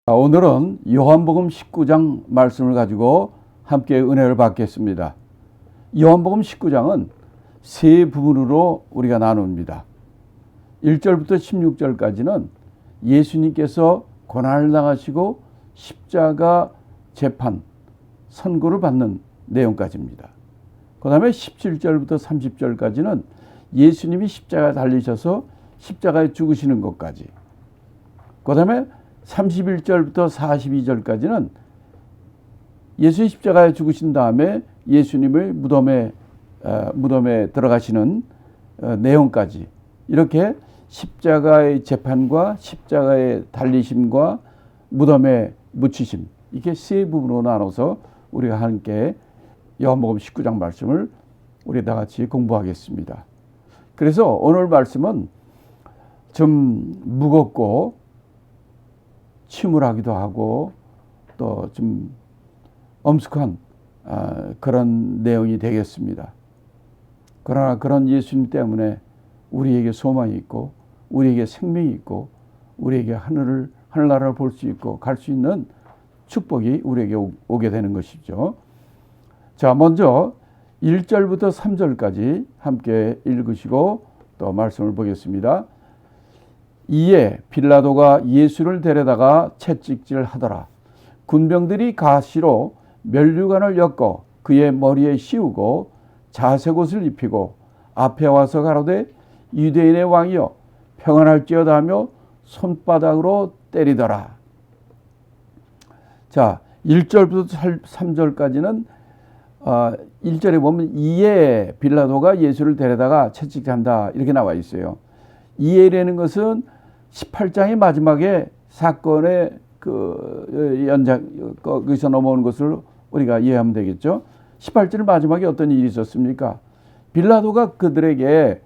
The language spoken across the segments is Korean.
오늘은 요한복음 19장 말씀을 가지고 함께 은혜를 받겠습니다. 요한복음 19장은 세 부분으로 우리가 나눕니다. 1절부터 16절까지는 예수님께서 고난을 당하시고 십자가 재판, 선고를 받는 내용까지입니다. 그 다음에 17절부터 30절까지는 예수님이 십자가에 달리셔서 십자가에 죽으시는 것까지, 그 다음에 31절부터 42절까지는 예수님 십자가에 죽으신 다음에 예수님의 무덤에 들어가시는 내용까지, 이렇게 십자가의 재판과 십자가의 달리심과 무덤에 묻히심, 이게 세 부분으로 나눠서 우리가 함께 요한복음 19장 말씀을 우리 다 같이 공부하겠습니다. 그래서 오늘 말씀은 좀 무겁고 침울하기도 하고 또 좀 엄숙한 그런 내용이 되겠습니다. 그러나 그런 예수님 때문에 우리에게 소망이 있고 우리에게 생명이 있고 우리에게 하늘나라를 볼 수 있고 갈 수 있는 축복이 우리에게 오게 되는 것이죠. 자, 먼저 1절부터 3절까지 함께 읽으시고 또 말씀을 보겠습니다. 이에 빌라도가 예수를 데려다가 채찍질 하더라. 군병들이 가시로 면류관을 엮어 그의 머리에 씌우고 자색옷을 입히고 앞에 와서 가로되 유대인의 왕이여 평안할지어다 하며 손바닥으로 때리더라. 자, 1절부터 3절까지는 1절에 보면 이에 빌라도가 예수를 데려다가 채찍한다 이렇게 나와 있어요. 이해라는 것은 18장의 마지막에 사건의 그 연장, 거기서 넘어오는 것을 우리가 이해하면 되겠죠. 18절 마지막에 어떤 일이 있었습니까? 빌라도가 그들에게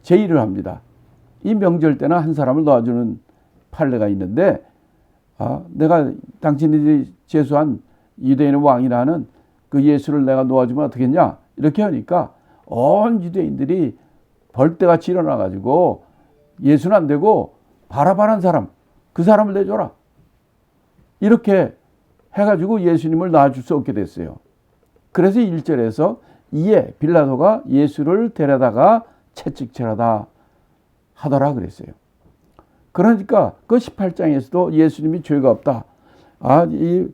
제의를 합니다. 이 명절 때는 한 사람을 놓아주는 판례가 있는데 내가 당신들이 제수한 유대인의 왕이라는 그 예수를 내가 놓아주면 어떻겠냐? 이렇게 하니까 온 유대인들이 벌떼같이 일어나가지고 예수는 안 되고 바라바란 사람, 그 사람을 내줘라. 이렇게 해가지고 예수님을 놔줄 수 없게 됐어요. 그래서 1절에서 이에 빌라도가 예수를 데려다가 채찍질하다 하더라 그랬어요. 그러니까 그 18장에서도 예수님이 죄가 없다.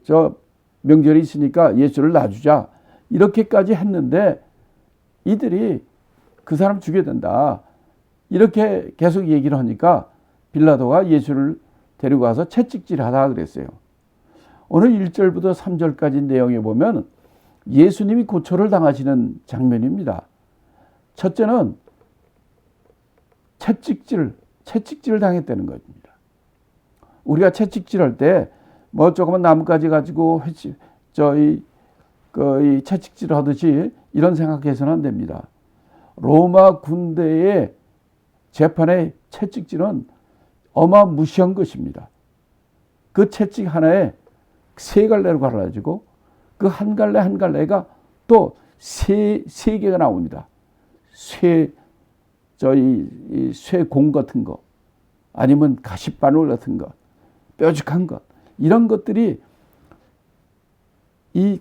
저 명절이 있으니까 예수를 놔주자. 이렇게까지 했는데 이들이 그 사람 죽여야 된다. 이렇게 계속 얘기를 하니까 빌라도가 예수를 데리고 가서 채찍질하다 그랬어요. 오늘 1절부터 3절까지 내용에 보면 예수님이 고초를 당하시는 장면입니다. 첫째는 채찍질을 당했다는 겁니다. 우리가 채찍질할 때 뭐 조그만 나뭇가지 가지고 이 채찍질을 하듯이 이런 생각해서는 안 됩니다. 로마 군대의 재판의 채찍질은 어마무시한 것입니다. 그 채찍 하나에 세 갈래로 갈라지고 그 한 갈래 한 갈래가 또 세 개가 나옵니다. 쇠공 같은 거, 아니면 가시바늘 같은 거, 뾰족한 것, 이런 것들이 이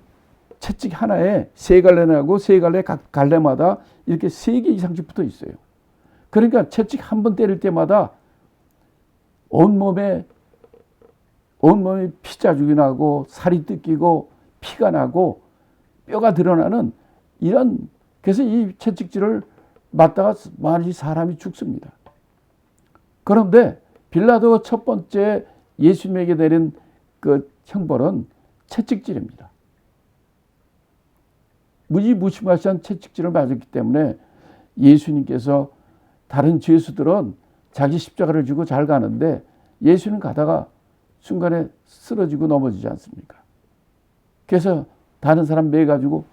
채찍 하나에 세 갈래 나고 세 갈래 각 갈래마다 이렇게 3개 이상씩 붙어 있어요. 그러니까 채찍 한 번 때릴 때마다 온몸에 피자죽이 나고 살이 뜯기고 피가 나고 뼈가 드러나는 이런, 그래서 이 채찍질을 맞다가 많이 사람이 죽습니다. 그런데 빌라도가 첫 번째 예수님에게 내린 그 형벌은 채찍질입니다. 무시무시한 채찍질을 맞았기 때문에 예수님께서 다른 죄수들은 자기 십자가를 지고 잘 가는데 예수는 가다가 순간에 쓰러지고 넘어지지 않습니까? 그래서 다른 사람 매가지고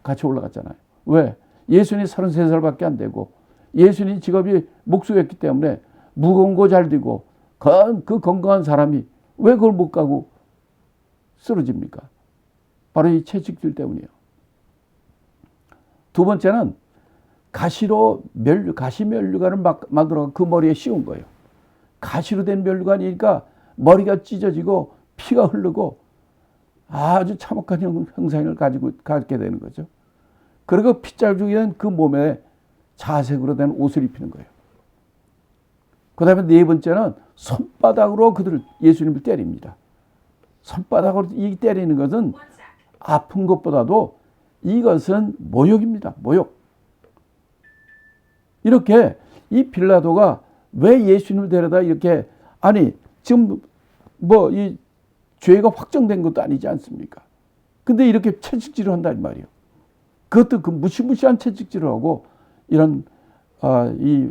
같이 올라갔잖아요. 왜? 예수님이 33살밖에 안 되고 예수님 직업이 목수였기 때문에 무거운 거 잘 들고 그 건강한 사람이 왜 그걸 못 가고 쓰러집니까? 바로 이 채찍질 때문이에요. 두 번째는 가시로 가시 면류관을 만들어 그 머리에 씌운 거예요. 가시로 된 면류관이니까 머리가 찢어지고 피가 흐르고 아주 참혹한 형상을 갖게 되는 거죠. 그리고 핏자국이 된 그 몸에 자색으로 된 옷을 입히는 거예요. 그 다음에 네 번째는 손바닥으로 예수님을 때립니다. 손바닥으로 이 때리는 것은 아픈 것보다도 이것은 모욕입니다. 모욕. 이렇게 이 빌라도가 왜 예수님을 데려다 이렇게, 아니 지금 뭐 이 죄가 확정된 것도 아니지 않습니까? 근데 이렇게 채찍질을 한단 말이에요. 그것도 그 무시무시한 채찍질을 하고 이런 이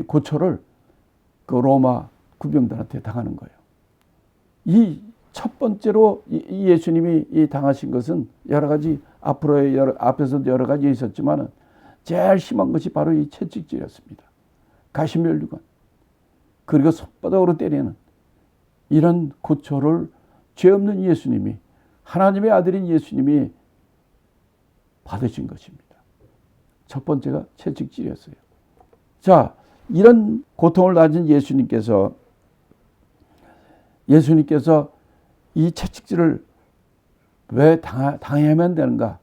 고초를 그 로마 군병들한테 당하는 거예요. 이 첫 번째로 이 예수님이 당하신 것은 여러 가지 앞에서도 여러 가지 있었지만은 제일 심한 것이 바로 이 채찍질이었습니다. 가시면류관 그리고 손바닥으로 때리는 이런 고초를 죄 없는 예수님이, 하나님의 아들인 예수님이 받으신 것입니다. 첫 번째가 채찍질이었어요. 자, 이런 고통을 가진 예수님께서 이 채찍질을 왜 당해야만 되는가?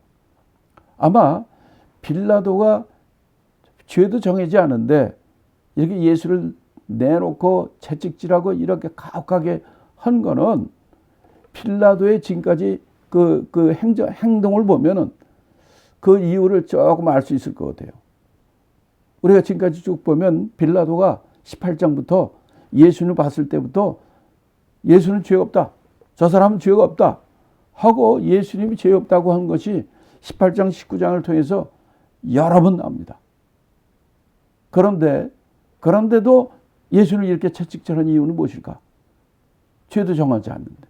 아마 빌라도가 죄도 정해지 않은데 이렇게 예수를 내놓고 채찍질하고 이렇게 가혹하게 한 거는 빌라도의 지금까지 그 행동을 보면은 그 이유를 조금 알 수 있을 것 같아요. 우리가 지금까지 쭉 보면 빌라도가 18장부터 예수를 봤을 때부터 예수는 죄 없다. 저 사람은 죄가 없다. 하고 예수님이 죄 없다고 한 것이 18장, 19장을 통해서 여러 번 나옵니다. 그런데도 예수를 이렇게 채찍질한 이유는 무엇일까? 죄도 정하지 않는데.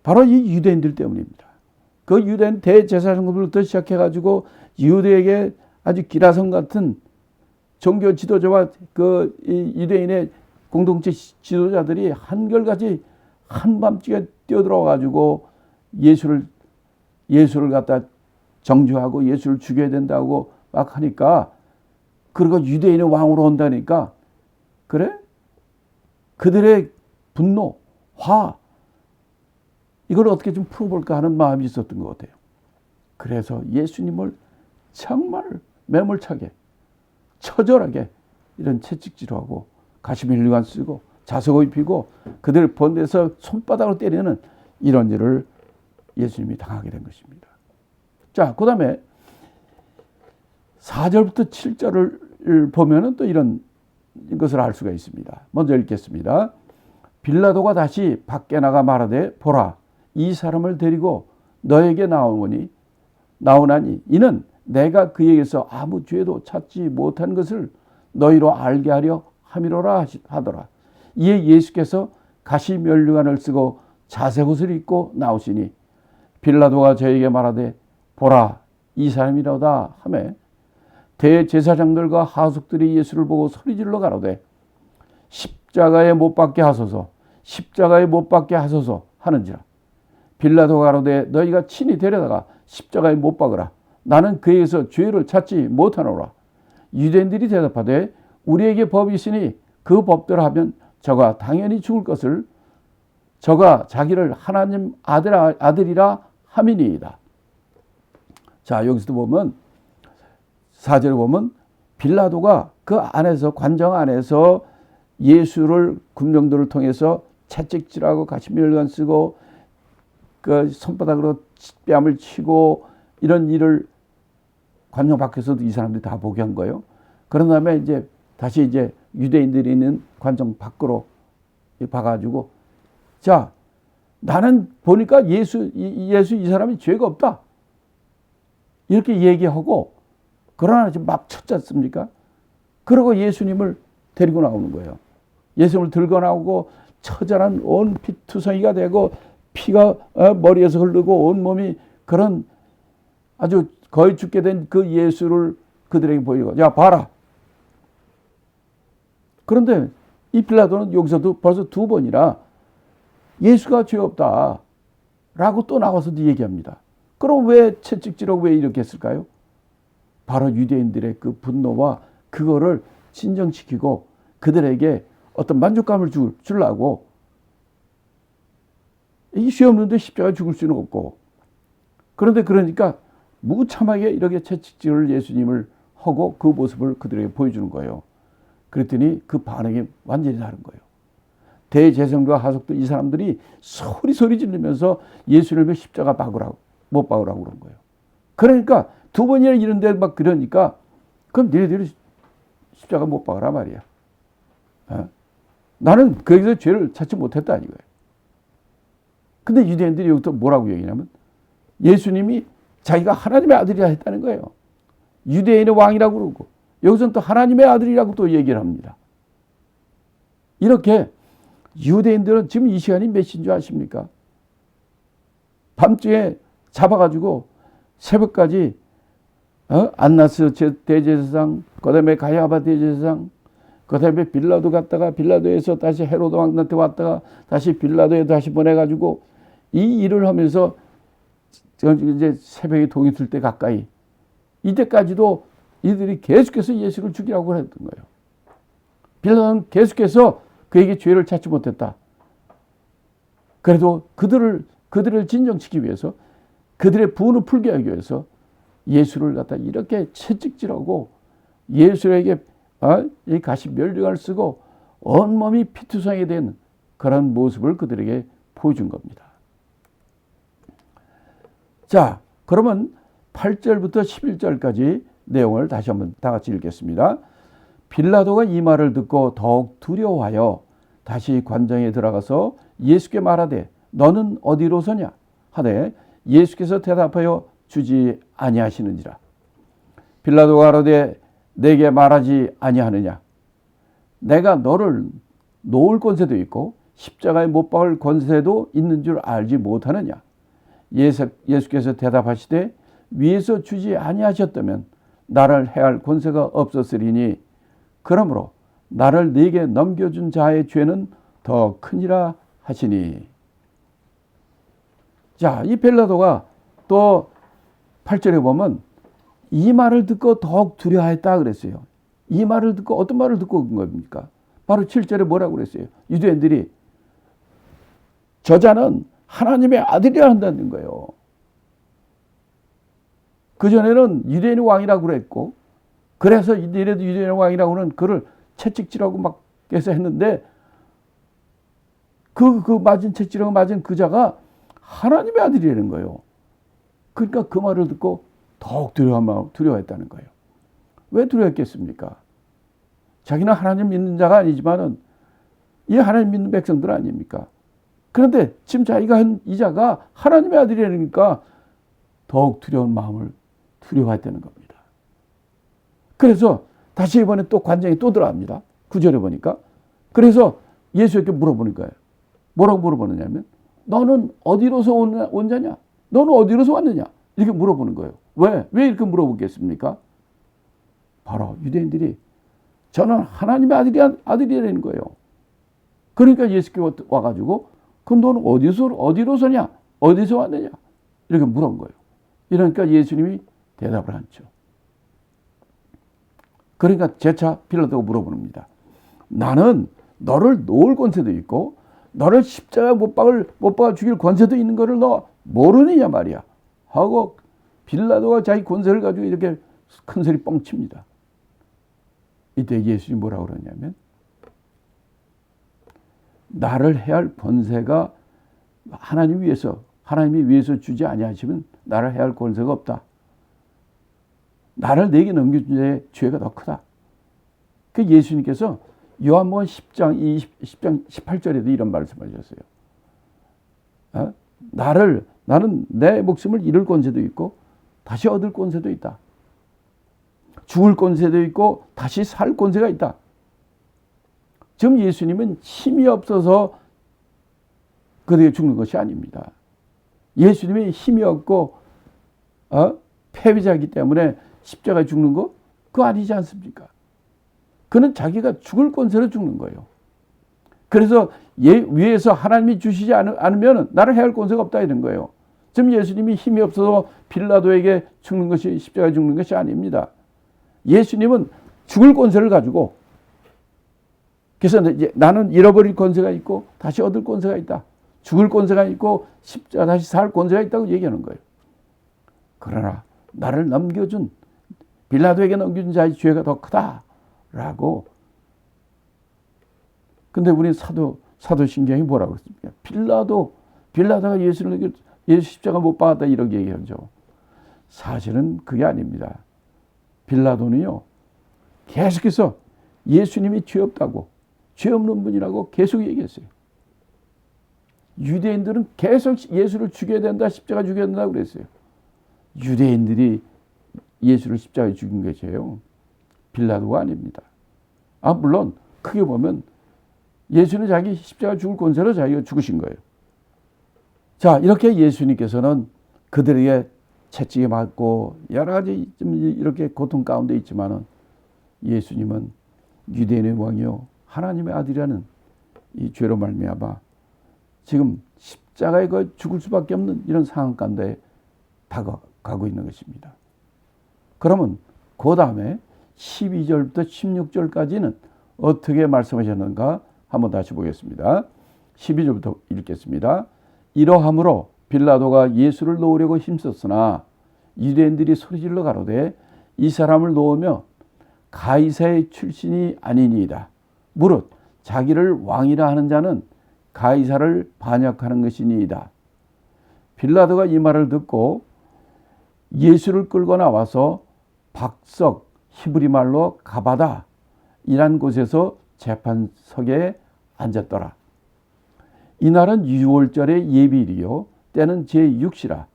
바로 이 유대인들 때문입니다. 그 유대인 대제사장들부터 시작해가지고 유대에게 아주 기라성 같은 종교 지도자와 그 유대인의 공동체 지도자들이 한결같이 한밤중에 뛰어들어가지고 예수를 갖다 정죄하고 예수를 죽여야 된다고 막 하니까, 그리고 유대인의 왕으로 온다니까, 그래? 그들의 분노, 화, 이걸 어떻게 좀 풀어볼까 하는 마음이 있었던 것 같아요. 그래서 예수님을 정말 매몰차게, 처절하게 이런 채찍질을 하고 가시면류관 쓰고 자석을 입히고 그들을 본데서 손바닥으로 때리는 이런 일을 예수님이 당하게 된 것입니다. 자, 그 다음에 4절부터 7절을 보면은 또 이런 것을 알 수가 있습니다. 먼저 읽겠습니다. 빌라도가 다시 밖에 나가 말하되, 보라, 이 사람을 데리고 너에게 나오나니 이는 내가 그에게서 아무 죄도 찾지 못한 것을 너희로 알게 하려 함이로라 하더라. 이에 예수께서 가시면류관을 쓰고 자색옷을 입고 나오시니 빌라도가 저에게 말하되, 보라, 이 사람이로다 하매 대제사장들과 하숙들이 예수를 보고 소리질러 가로되, 십자가에 못 박게 하소서, 십자가에 못 박게 하소서 하는지라. 빌라도가 가로되, 너희가 친히 데려다가 십자가에 못 박으라. 나는 그에게서 죄를 찾지 못하노라. 유대인들이 대답하되, 우리에게 법이 있으니 그 법대로 하면 저가 당연히 죽을 것을 저가 자기를 하나님 아들이라 함이니이다. 자, 여기서도 보면 4절에 보면 빌라도가 그 안에서, 관정 안에서 예수를 군병들을 통해서 채찍질하고 가시면류관 쓰고 그 손바닥으로 뺨을 치고 이런 일을 관정 밖에서도 이 사람들이 다 보게 한 거예요. 그런 다음에 이제 다시 이제 유대인들이 있는 관정 밖으로 봐가지고, 자, 나는 보니까 예수 이 사람이 죄가 없다. 이렇게 얘기하고, 그러나 지금 막 쳤지 않습니까? 그러고 예수님을 데리고 나오는 거예요. 예수님을 들고 나오고 처절한 온 피투성이가 되고 피가 머리에서 흐르고 온 몸이 그런 아주 거의 죽게 된 그 예수를 그들에게 보이고, 야, 봐라. 그런데 이 빌라도는 여기서도 벌써 두 번이나 예수가 죄 없다 라고 또 나와서도 얘기합니다. 그럼 왜 채찍질하고 왜 이렇게 했을까요? 바로 유대인들의 그 분노와 그거를 진정시키고 그들에게 어떤 만족감을 주려고 이 시 없는데 십자가 죽을 수는 없고 그런데 그러니까 무참하게 이렇게 채찍질을 예수님을 하고 그 모습을 그들에게 보여주는 거예요. 그랬더니 그 반응이 완전히 다른 거예요. 대제사장과 하석도 이 사람들이 소리 지르면서 예수님을 십자가 못 박으라고 그런 거예요. 그러니까 두 번이나 이런데 막 그러니까 그럼 너희들이 십자가 못 박으라 말이야. 나는 거기서 죄를 찾지 못했다 이거예요. 근데 유대인들이 여기서 뭐라고 얘기냐면 예수님이 자기가 하나님의 아들이라 했다는 거예요. 유대인의 왕이라고 그러고 여기서는 또 하나님의 아들이라고 또 얘기를 합니다. 이렇게 유대인들은 지금 이 시간이 몇 시인 줄 아십니까? 밤중에 잡아가지고 새벽까지 안나스 대제사장, 그 다음에 가야바 대제사장, 그 다음에 빌라도 갔다가 빌라도에서 다시 헤로드 왕한테 왔다가 다시 빌라도에 다시 보내가지고 이 일을 하면서 이제 새벽에 동이 들 때 가까이 이때까지도 이들이 계속해서 예수를 죽이라고 했던 거예요. 빌라도는 계속해서 그에게 죄를 찾지 못했다. 그래도 그들을 진정시키기 위해서 그들의 분을 풀게 하기 위해서 예수를 갖다 이렇게 채찍질하고 예수에게 이 가시 멸류관을 쓰고 온몸이 피투성이 된 그런 모습을 그들에게 보여준 겁니다. 자, 그러면 8절부터 11절까지 내용을 다시 한번 다 같이 읽겠습니다. 빌라도가 이 말을 듣고 더욱 두려워하여 다시 관장에 들어가서 예수께 말하되 너는 어디로서냐 하되 예수께서 대답하여 주지 아니하시는지라. 빌라도가 가로되 내게 말하지 아니하느냐 내가 너를 놓을 권세도 있고 십자가에 못 박을 권세도 있는 줄 알지 못하느냐. 예수께서 대답하시되 위에서 주지 아니하셨다면 나를 해할 권세가 없었으리니 그러므로 나를 네게 넘겨준 자의 죄는 더 크니라 하시니. 자, 이 빌라도가 또 8절에 보면 이 말을 듣고 더욱 두려워했다 그랬어요. 이 말을 듣고 어떤 말을 듣고 온 겁니까? 바로 7절에 뭐라고 그랬어요? 유대인들이 저자는 하나님의 아들이라 한다는 거예요. 그전에는 유대인의 왕이라고 그랬고 그래서 이래도 유대인의 왕이라고는 그를 채찍질하고 막 해서 했는데 그 맞은 채찍질하고 맞은 그 자가 하나님의 아들이라는 거예요. 그러니까 그 말을 듣고 더욱 두려워했다는 거예요. 왜 두려웠겠습니까? 자기는 하나님 믿는 자가 아니지만은 이 하나님 믿는 백성들 아닙니까? 그런데 지금 자기가 한 이 자가 하나님의 아들이라니까 더욱 두려운 마음을 두려워했다는 겁니다. 그래서 다시 이번에 또 관장이 또 들어갑니다. 9절에 보니까. 그래서 예수에게 물어보는 거예요. 뭐라고 물어보느냐면 너는 어디로서 온 자냐? 너는 어디로서 왔느냐? 이렇게 물어보는 거예요. 왜 이렇게 물어보겠습니까? 바로 유대인들이 저는 하나님의 아들이라는 거예요. 그러니까 예수께 와가지고 그럼 너는 어디로서냐? 어디서 왔느냐? 이렇게 물은 거예요. 이러니까 예수님이 대답을 하죠. 그러니까 재차 빌라도가 물어봅니다. 나는 너를 놓을 권세도 있고 너를 십자가에 못 박아 죽일 권세도 있는 것을 너 모르느냐 말이야. 하고 빌라도가 자기 권세를 가지고 이렇게 큰 소리 뻥칩니다. 이때 예수님이 뭐라고 그러냐면 나를 해할 권세가 하나님이 위해서 주지 아니하시면 나를 해할 권세가 없다. 나를 내게 넘겨준 자의 죄가 더 크다. 그 예수님께서 요한복음 10장 18절에도 이런 말씀하셨어요. 나는 내 목숨을 잃을 권세도 있고 다시 얻을 권세도 있다. 죽을 권세도 있고 다시 살 권세가 있다. 지금 예수님은 힘이 없어서 그들에게 죽는 것이 아닙니다. 예수님이 힘이 없고 패배자이기 때문에 십자가에 죽는 거 그거 아니지 않습니까? 그는 자기가 죽을 권세로 죽는 거예요. 그래서 위에서 하나님이 주시지 않으면 나를 해할 권세가 없다 이런 거예요. 지금 예수님이 힘이 없어서 빌라도에게 죽는 것이 십자가에 죽는 것이 아닙니다. 예수님은 죽을 권세를 가지고 그래서 이제 나는 잃어버릴 권세가 있고 다시 얻을 권세가 있다. 죽을 권세가 있고 십자가 다시 살 권세가 있다고 얘기하는 거예요. 그러나 나를 넘겨준 빌라도에게 넘겨준 자의 죄가 더 크다라고. 근데 우리 사도신경이 뭐라고 했습니까? 빌라도가 예수 십자가 못 박았다 이렇게 얘기하죠. 사실은 그게 아닙니다. 빌라도는요 계속해서 예수님이 죄 없다고, 죄 없는 분이라고 계속 얘기했어요. 유대인들은 계속 예수를 죽여야 된다, 십자가 죽여야 된다고 그랬어요. 유대인들이 예수를 십자가에 죽인 것이에요. 빌라도가 아닙니다. 물론 크게 보면 예수는 자기 십자가 죽을 권세로 자기가 죽으신 거예요. 자, 이렇게 예수님께서는 그들에게 채찍에 맞고 여러 가지 좀 이렇게 고통 가운데 있지만은 예수님은 유대인의 왕이요 하나님의 아들이라는 이 죄로 말미암아 지금 십자가에 죽을 수밖에 없는 이런 상황 가운데 다가가고 있는 것입니다. 그러면 그 다음에 12절부터 16절까지는 어떻게 말씀하셨는가 한번 다시 보겠습니다. 12절부터 읽겠습니다. 이러함으로 빌라도가 예수를 놓으려고 힘썼으나 유대인들이 소리질러 가로되 이 사람을 놓으며 가이사의 출신이 아니니이다. 무릇 자기를 왕이라 하는 자는 가이사를 반역하는 것이니이다. 빌라도가 이 말을 듣고 예수를 끌고 나와서 박석 히브리 말로 가바다 이란 곳에서 재판석에 앉았더라. 이날은 유월절의 예비일이요 때는 제6시라.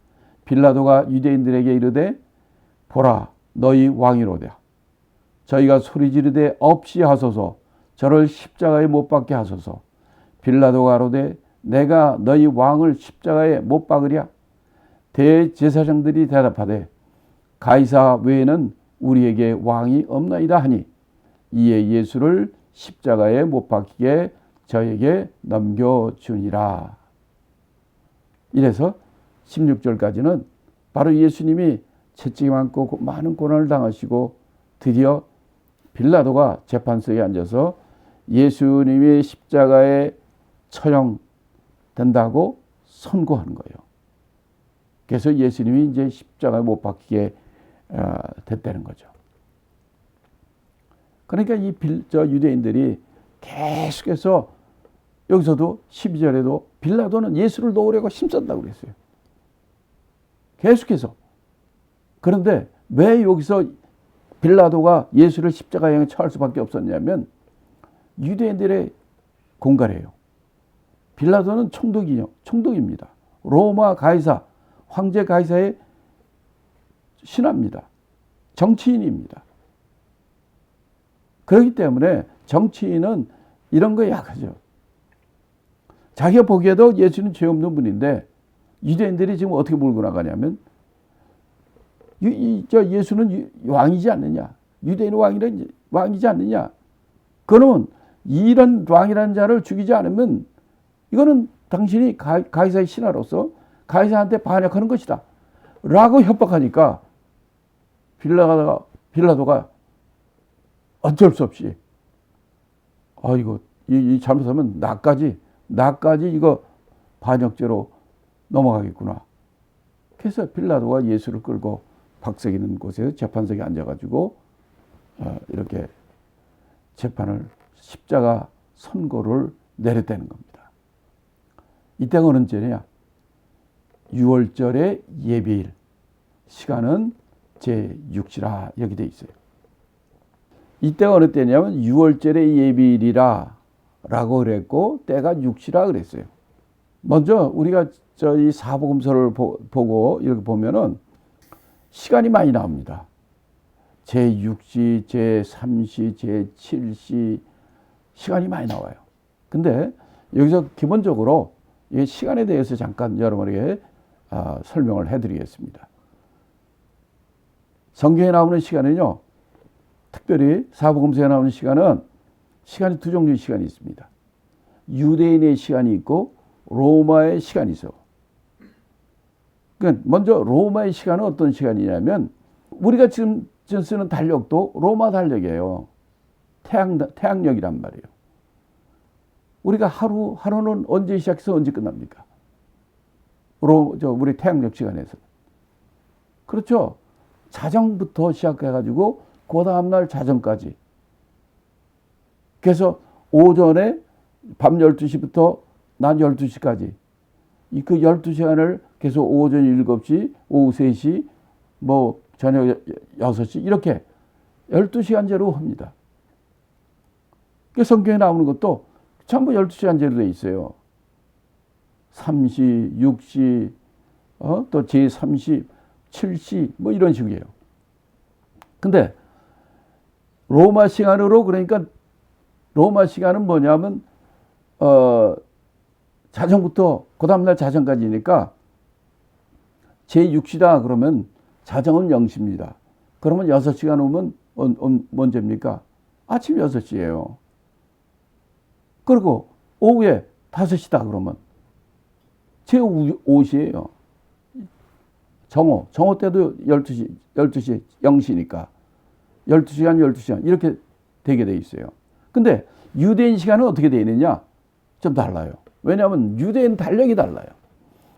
빌라도가 유대인들에게 이르되 보라 너희 왕이로다. 저희가 소리 지르되 없이 하소서. 저를 십자가에 못 박게 하소서. 빌라도가 가로되 내가 너희 왕을 십자가에 못 박으랴. 대제사장들이 대답하되 가이사 외에는 우리에게 왕이 없나이다 하니 이에 예수를 십자가에 못 박히게 저에게 넘겨주니라. 이래서 16절까지는 바로 예수님이 채찍이 많고 많은 고난을 당하시고 드디어 빌라도가 재판석에 앉아서 예수님이 십자가에 처형된다고 선고하는 거예요. 그래서 예수님이 이제 십자가에 못 박히게 됐다는 거죠. 그러니까 이 유대인들이 계속해서 여기서도 12절에도 빌라도는 예수를 놓으려고 힘썼다고 그랬어요. 계속해서. 그런데 왜 여기서 빌라도가 예수를 십자가에 향해 처할 수밖에 없었냐면 유대인들의 공갈이에요. 빌라도는 총독입니다. 로마 가이사, 황제 가이사의 신하입니다. 정치인입니다. 그렇기 때문에 정치인은 이런 거에 약하죠. 자기가 보기에도 예수는 죄 없는 분인데 유대인들이 지금 어떻게 몰고 나가냐면 예수는 왕이지 않느냐. 유대인 왕이지 않느냐. 그러면 이런 왕이라는 자를 죽이지 않으면 이거는 당신이 가이사의 신하로서 가이사한테 반역하는 것이다. 라고 협박하니까 빌라도가 어쩔 수 없이 이거 이 잘못하면 나까지 이거 반역죄로 넘어가겠구나. 그래서 빌라도가 예수를 끌고 박석 있는 곳에서 재판석에 앉아가지고 이렇게 재판을 십자가 선고를 내렸다는 겁니다. 이때가 어느 때냐? 6월절의 예비일. 시간은 제6시라 여기 돼 있어요. 이때가 어느 때냐면 6월절의 예비일이라 라고 그랬고 때가 6시라 그랬어요. 먼저 우리가 이 사복음서를 보고 이렇게 보면은 시간이 많이 나옵니다. 제6시, 제3시, 제7시 시간이 많이 나와요. 근데 여기서 기본적으로 이 시간에 대해서 잠깐 여러분에게 설명을 해드리겠습니다. 성경에 나오는 시간은요. 특별히 사복음서에 나오는 시간이 두 종류의 시간이 있습니다. 유대인의 시간이 있고 로마의 시간이 있어. 그러니까 먼저 로마의 시간은 어떤 시간이냐면 우리가 지금 쓰는 달력도 로마 달력이에요. 태양력이란 말이에요. 우리가 하루는 언제 시작해서 언제 끝납니까? 우리 태양력 시간에서. 그렇죠. 자정부터 시작해가지고 그 다음날 자정까지. 그래서 오전에 밤 12시부터 낮 12시까지 그 12시간을 계속 오전 7시, 오후 3시, 뭐 저녁 6시 이렇게 12시간제로 합니다. 성경에 나오는 것도 전부 12시간제로 되어 있어요. 3시, 6시, 또 제3시, 7시 뭐 이런 식이에요. 근데 로마 시간으로 그러니까 로마 시간은 뭐냐면 자정부터 그 다음날 자정까지니까 제6시다 그러면 자정은 0시입니다. 그러면 6시간 오면 언제입니까? 아침 6시예요. 그리고 오후에 5시다 그러면 제5시예요. 정오 때도 12시 0시니까 12시간 12시간 이렇게 되게 돼 있어요. 근데 유대인 시간은 어떻게 되어 있느냐? 좀 달라요. 왜냐하면 유대인 달력이 달라요.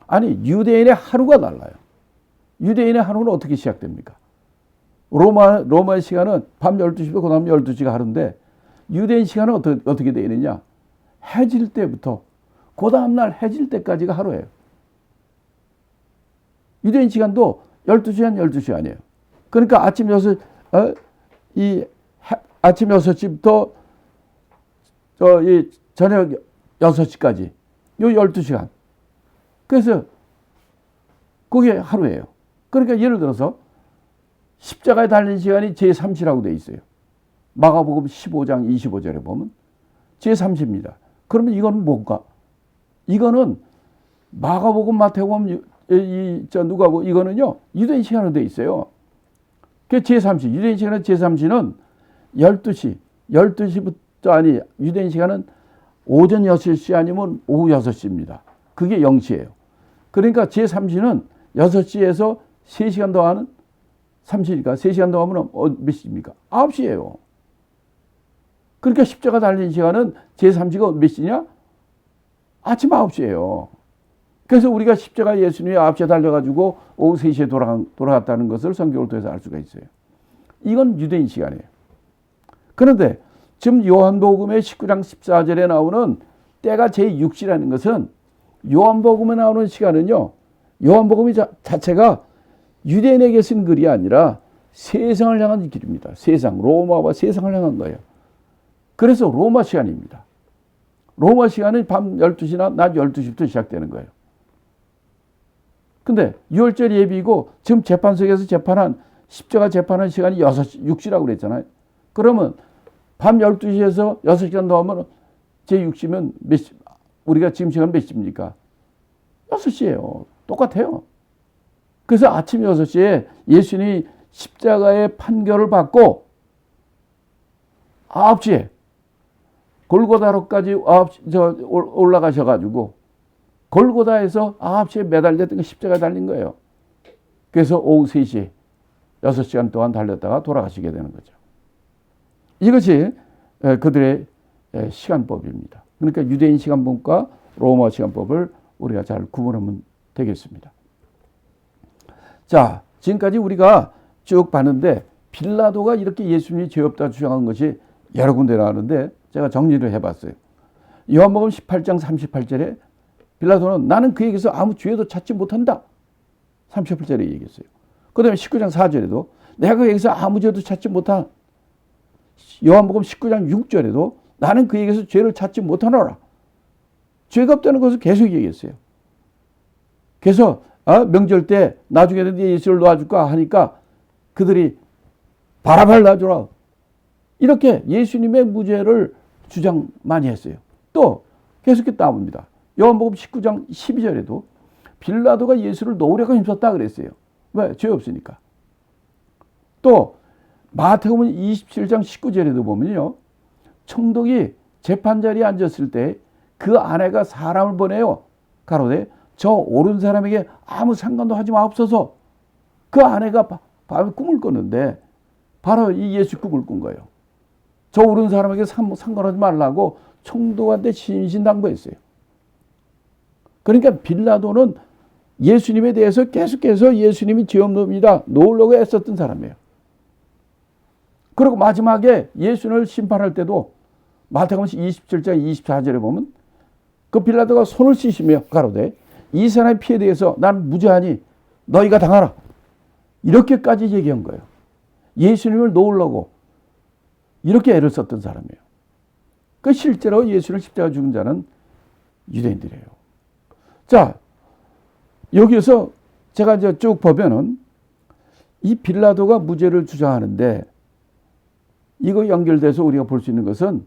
아니 유대인의 하루가 달라요. 유대인의 하루는 어떻게 시작됩니까? 로마의 시간은 밤 12시부터 그 다음 12시가 하루인데 유대인 시간은 어떻게 되어 있느냐? 해질 때부터 그 다음날 해질 때까지가 하루예요. 유대인 시간도 12시간 12시간이에요. 그러니까 아침 6시부터 이 저녁 6시까지 요 12시간. 그래서 그게 하루예요. 그러니까 예를 들어서 십자가에 달린 시간이 제3시라고 돼 있어요. 마가복음 15장 25절에 보면 제3시입니다. 그러면 이건 뭔가? 이거는 마가복음, 마태복음, 누가복음 이거는요 유대인 시간으로 돼 있어요. 그 제3시 유대인 시간은 제3시는 12시부터 아니 유대인 시간은 오전 6시 아니면 오후 6시입니다. 그게 0시예요. 그러니까 제3시는 6시에서 3시간 더 하는 3시니까 3시간 더 하면 몇 시입니까? 9시예요. 그러니까 십자가 달린 시간은 제3시가 몇 시냐? 아침 9시예요. 그래서 우리가 십자가 예수님이 9시에 달려가지고 오후 3시에 돌아갔다는 것을 성경을 통해서 알 수가 있어요. 이건 유대인 시간이에요. 그런데 지금 요한복음의 19장 14절에 나오는 때가 제6시라는 것은 요한복음에 나오는 시간은요. 요한복음이 자체가 유대인에게 쓴 글이 아니라 세상을 향한 길입니다. 세상, 로마와 세상을 향한 거예요. 그래서 로마 시간입니다. 로마 시간은 밤 12시나 낮 12시부터 시작되는 거예요. 근데 6월절 예비고 지금 재판석에서 십자가 재판한 시간이 6시라고 그랬잖아요. 그러면 밤 12시에서 6시간 더 하면 제6시면 우리가 지금 시간 몇 시입니까? 6시예요. 똑같아요. 그래서 아침 6시에 예수님이 십자가의 판결을 받고 9시에 골고다로까지 올라가셔가지고 골고다에서 9시에 매달렸던 게 십자가에 달린 거예요. 그래서 오후 3시 6시간 동안 달렸다가 돌아가시게 되는 거죠. 이것이 그들의 시간법입니다. 그러니까 유대인 시간법과 로마 시간법을 우리가 잘 구분하면 되겠습니다. 자, 지금까지 우리가 쭉 봤는데 빌라도가 이렇게 예수님이 죄 없다 주장한 것이 여러 군데 나오는데 제가 정리를 해봤어요. 요한복음 18장 38절에 빌라도는 나는 그에게서 아무 죄도 찾지 못한다. 38절에 얘기했어요. 그 다음에 19장 4절에도 내가 그에게서 아무 죄도 찾지 못한 요한복음 19장 6절에도 나는 그에게서 죄를 찾지 못하노라. 죄가 없다는 것을 계속 얘기했어요. 그래서 명절 때 나중에는 예수를 놓아줄까 하니까 그들이 바라바를 놔주라. 이렇게 예수님의 무죄를 주장 많이 했어요. 또 계속해서 나옵니다. 요한복음 19장 12절에도 빌라도가 예수를 놓으려고 힘썼다 그랬어요. 왜? 죄 없으니까. 또 마태복음 27장 19절에도 보면요. 총독이 재판자리에 앉았을 때 그 아내가 사람을 보내요. 가로되 저 옳은 사람에게 아무 상관도 하지 마옵소서. 그 아내가 밤에 꿈을 꿨는데 바로 이 예수 꿈을 꾼 거예요. 저 옳은 사람에게 상관하지 말라고 총독한테 신신당부했어요. 그러니까 빌라도는 예수님에 대해서 계속해서 예수님이 죄 없습니다 놓으려고 애썼던 사람이에요. 그리고 마지막에 예수님을 심판할 때도 마태복음 27장 24절에 보면 그 빌라도가 손을 씻으며 가로되 이 사람의 피에 대해서 난 무죄하니 너희가 당하라. 이렇게까지 얘기한 거예요. 예수님을 놓으려고 이렇게 애를 썼던 사람이에요. 그 실제로 예수를 십자가 죽은 자는 유대인들이에요. 자, 여기서 제가 이제 쭉 보면은 이 빌라도가 무죄를 주장하는데 이거 연결돼서 우리가 볼 수 있는 것은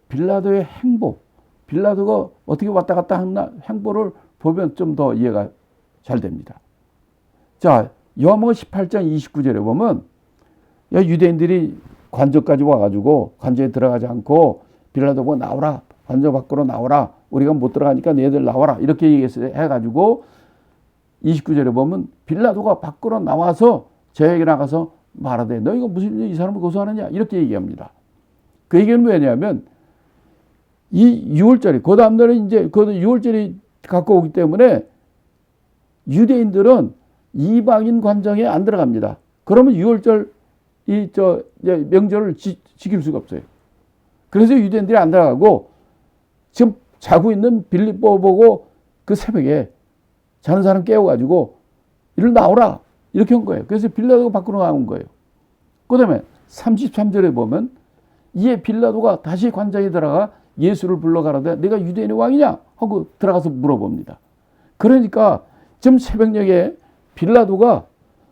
빌라도의 행보, 빌라도가 어떻게 왔다 갔다 하나 행보를 보면 좀 더 이해가 잘 됩니다. 자, 요한복음 18장 29절에 보면 유대인들이 관저까지 와가지고 관저에 들어가지 않고 빌라도 보고 나오라, 관저 밖으로 나오라, 우리가 못 들어가니까 너희들 나와라 이렇게 해가지고 29절에 보면 빌라도가 밖으로 나와서 저에게 나가서 말하되 너희가 무슨 이 사람을 고소하느냐 이렇게 얘기합니다. 그 얘기는 왜냐하면 이 6월절이 그 다음날에 이제 그 6월절이 갖고 오기 때문에 유대인들은 이방인 관정에 안 들어갑니다. 그러면 6월절 이제 명절을 지킬 수가 없어요. 그래서 유대인들이 안 들어가고 지금 자고 있는 빌립보 보고 그 새벽에 자는 사람 깨워가지고 이리 나오라 이렇게 한 거예요. 그래서 빌라도가 밖으로 나온 거예요. 그 다음에 33절에 보면 이에 빌라도가 다시 관장에 들어가 예수를 불러가라되 내가 유대인의 왕이냐 하고 들어가서 물어봅니다. 그러니까 지금 새벽녘에 빌라도가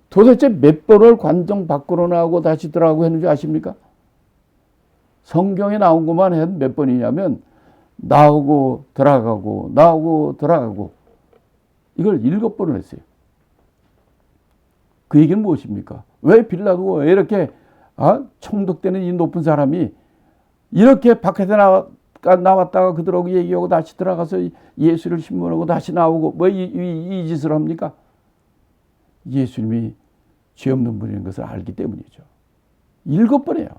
도대체 몇 번을 관정 밖으로 나오고 다시 들어가고 했는지 아십니까? 성경에 나온 것만 해도 몇 번이냐면 나오고 들어가고 나오고 들어가고 이걸 7번을 했어요. 그 얘기는 무엇입니까? 왜 빌라도가 왜 이렇게 총독되는 이 높은 사람이 이렇게 밖에서 나왔다가 그들하고 얘기하고 다시 들어가서 예수를 신문하고 다시 나오고 뭐 이 짓을 합니까? 예수님이 죄 없는 분인 것을 알기 때문이죠. 7번이에요.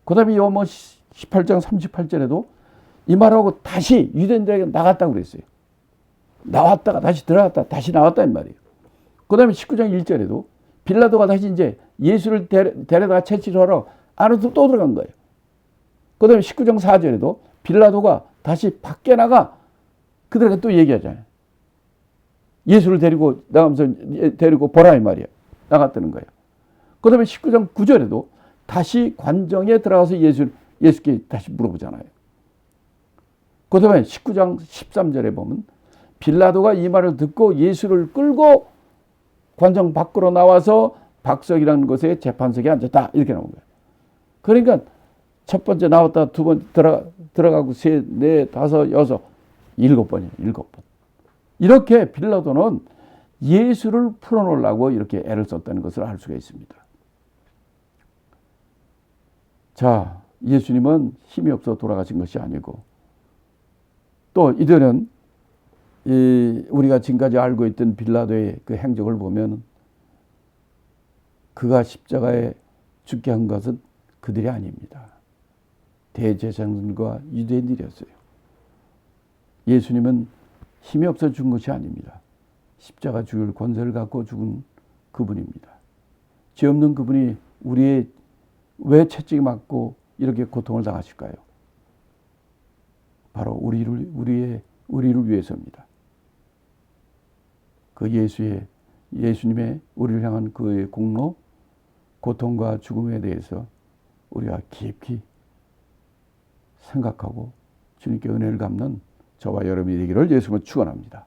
그 다음에 요한복음 18장 38절에도 이 말하고 다시 유대인들에게 나갔다고 그랬어요. 나왔다가 다시 들어갔다 다시 나왔다 이 말이에요. 그 다음에 19장 1절에도 빌라도가 다시 이제 예수를 데려다가 채찍하러 안으로 또 들어간 거예요. 그 다음에 19장 4절에도 빌라도가 다시 밖에 나가 그들에게 또 얘기하잖아요. 예수를 데리고 보라 이 말이에요. 나갔다는 거예요. 그 다음에 19장 9절에도 다시 관정에 들어가서 예수께 다시 물어보잖아요. 그 다음에 19장 13절에 보면 빌라도가 이 말을 듣고 예수를 끌고 관정 밖으로 나와서 박석이라는 곳에 재판석에 앉았다 이렇게 나온 거예요. 그러니까 첫 번째 나왔다 두 번 들어가고 셋, 넷, 다섯, 여섯, 7번이에요. 7번. 이렇게 빌라도는 예수를 풀어놓으려고 이렇게 애를 썼다는 것을 알 수가 있습니다. 자, 예수님은 힘이 없어 돌아가신 것이 아니고 또 이들은 우리가 지금까지 알고 있던 빌라도의 그 행적을 보면 그가 십자가에 죽게 한 것은 그들이 아닙니다. 대제사장들과 유대인들이었어요. 예수님은 힘이 없어 죽은 것이 아닙니다. 십자가 죽을 권세를 갖고 죽은 그분입니다. 죄 없는 그분이 우리의 왜 채찍이 맞고 이렇게 고통을 당하실까요? 바로 우리를 위해서입니다. 그 예수님의 우리를 향한 그의 공로, 고통과 죽음에 대해서 우리가 깊이 생각하고 주님께 은혜를 갚는 저와 여러분이 되기를 예수님은 축원합니다.